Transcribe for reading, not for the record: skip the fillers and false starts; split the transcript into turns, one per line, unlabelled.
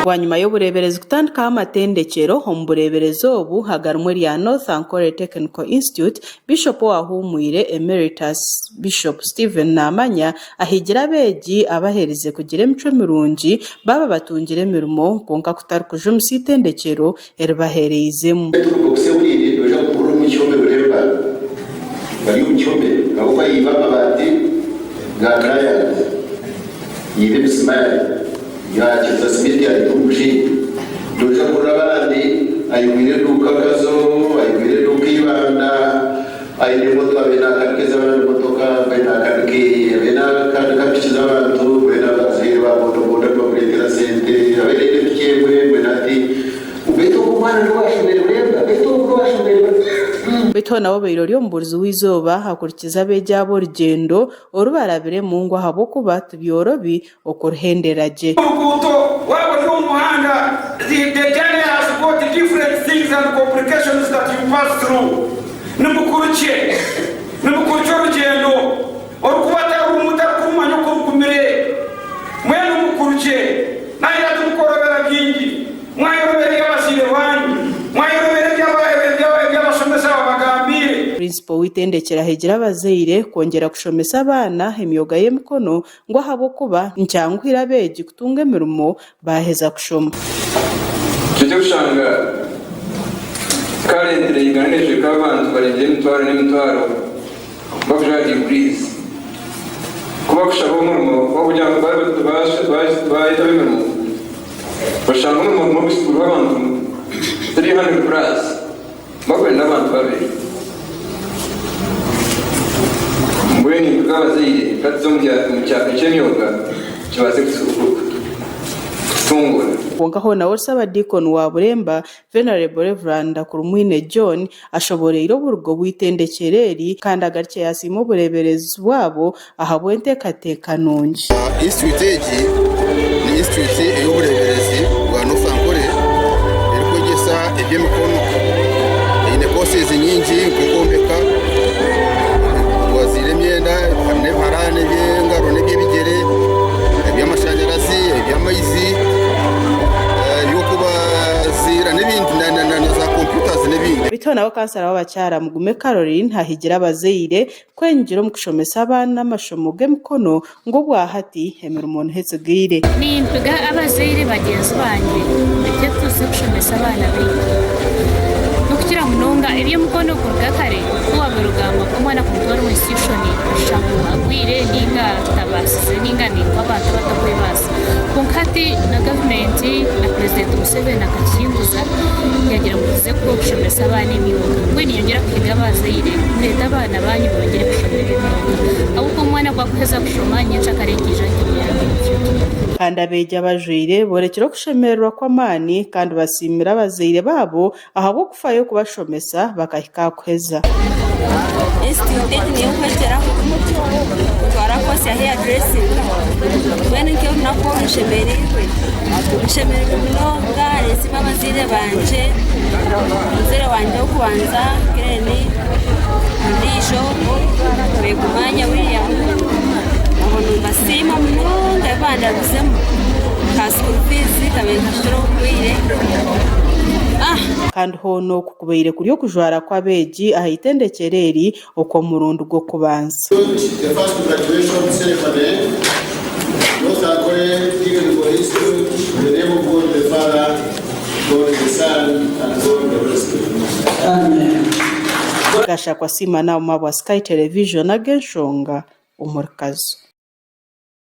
wanyuma y'ubureberezi gutandikaho amatendekero omubureberezi obu hagarumwe rya North Ankole Technical Institute Bishop wahumwire Emeritus Bishop Stephen Namanya ahigira abeegi abahereze kugira emico mirungi baba batungire emirimo konka kutari kuja omu itendekero eribahereizemu bari ucyombe abo bayiba abandi gakraya yibe bismari ya kiza simiti ari kumshi doja kurabandi ayibire dukakazo ayibire dukibanda ayirimo twabena karikeza abantu motoka bena kariki bena karikishiza abantu bena bazira babodoboda baburetera sente abereye tukiyemwe benati ubeto kumana rwashobera uremba beto rwashobera beto nabo birori omubulizi w'izoba hakurikiza abejya borugendo orubarabire mu ngo habo kuba tubyorobi okuruhenderaje
urukuto wabo n'umuhanda the journey has got different things and complications that you pass through n'umukuruke urugendo orukubata umudakumanya ko kumire mwe n'umukuruke nayo tumukorobera byingi mwayorobera abasire wanyu mwayorobera by'abashomesa babagambire
principal witendekera hegira abazeire kongera kushomesa abana emyoga y'emikono ngo habo kuba ncyanguhira abeegi kutunga emirimo baheza kushoma
cyo gushanga currently iganishe k'abantu barenze emitwaro n'emitwaro bakuja degrees kuba kushaka umurimo kugira ngo bahita b'imirimo bashaka umurimo wo gusigura abantu 300 plus bakwenda abantu babiri mbweni bw'abazeire katizo mu cyaro cy'emyoga kibaze gutungura
konkaho nawe usaba Deacon wa Buremba Venerable Reverend Kurumwine John ashoboreye uburgo bw'itendekereri kandi agarike yasimo ubureberezi bwabo ahabwentekateka nonje
institute ni institute y'ubureberezi bwa North Ankole erikogesa eby'emikono ine courses nyingi kukombeka wazire emyenda harane by'engaro n'eby'ebigere eby'amashanyarazi eby'amaizi
bito nawe kansara w'abacyara mugume Caroline hahigira abazeire kwenjira mu kushomesa abana amashomo g'emikono ngo bwahati hemera umuntu hetse gire
nimpiga abazeire bagenzi banje bityo tuze kushomesa abana biga nokukira munonga eby'emikono kuruga kare kuwabirugamba kumwana kumutwara mu institution shangu agwire ninga tabasize ninga ninga abantu batakwebasa konkati na government na president Museveni akakinguza yagira muze ko kushomesa abana imyuga mwe niyongera kwiga abazeire leta abana banyu bongere kushomera imyuga ahubwo umwana kwakuheza kushoma nyinshi akarengeje
kandi abeja abajwire borekera kushemererwa kw'amani kandi basimira abazeire babo ahabo kufayo kubashomesa bakahika kweza
institute niyo kwetera twara kose ya hair dressing bene cyo nako nshemererwe mnoga resima abazeire banje muzere wanje wo kubanza kireni ndisho begumanya William basima mnoga banda gusema school fees kabenga shoro kwire
kandi hono kukubeire kuri yo kujwara kw'abeegi ahitendekereri okwo murundi gwo kubanza
the first graduation ceremony North Ankole Technical Institute the name of God the Father God the Son and God the Holy Spirit amen
gashakwa sima na mabwa Sky Television agenshonga umurikazo